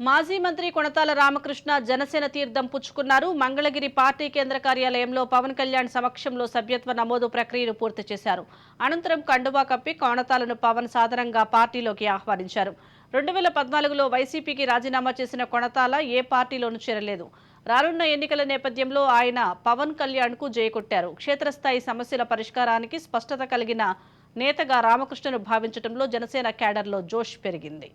మాజీ మంత్రి కొణతాల రామకృష్ణ జనసేన తీర్థం పుచ్చుకున్నారు. మంగళగిరి పార్టీ కేంద్ర కార్యాలయంలో పవన్ కళ్యాణ్ సమక్షంలో సభ్యత్వ నమోదు ప్రక్రియను పూర్తి చేశారు. అనంతరం కండువా కప్పి కొణతాలను పవన్ సాదరంగా పార్టీలోకి ఆహ్వానించారు. 2014లో వైసీపీకి రాజీనామా చేసిన కొణతాల ఏ పార్టీలోనూ చేరలేదు. రానున్న ఎన్నికల నేపథ్యంలో ఆయన పవన్ కళ్యాణ్కు జయకొట్టారు. క్షేత్రస్థాయి సమస్యల పరిష్కారానికి స్పష్టత కలిగిన నేతగా రామకృష్ణను భావించడంలో జనసేన క్యాడర్లో జోష్ పెరిగింది.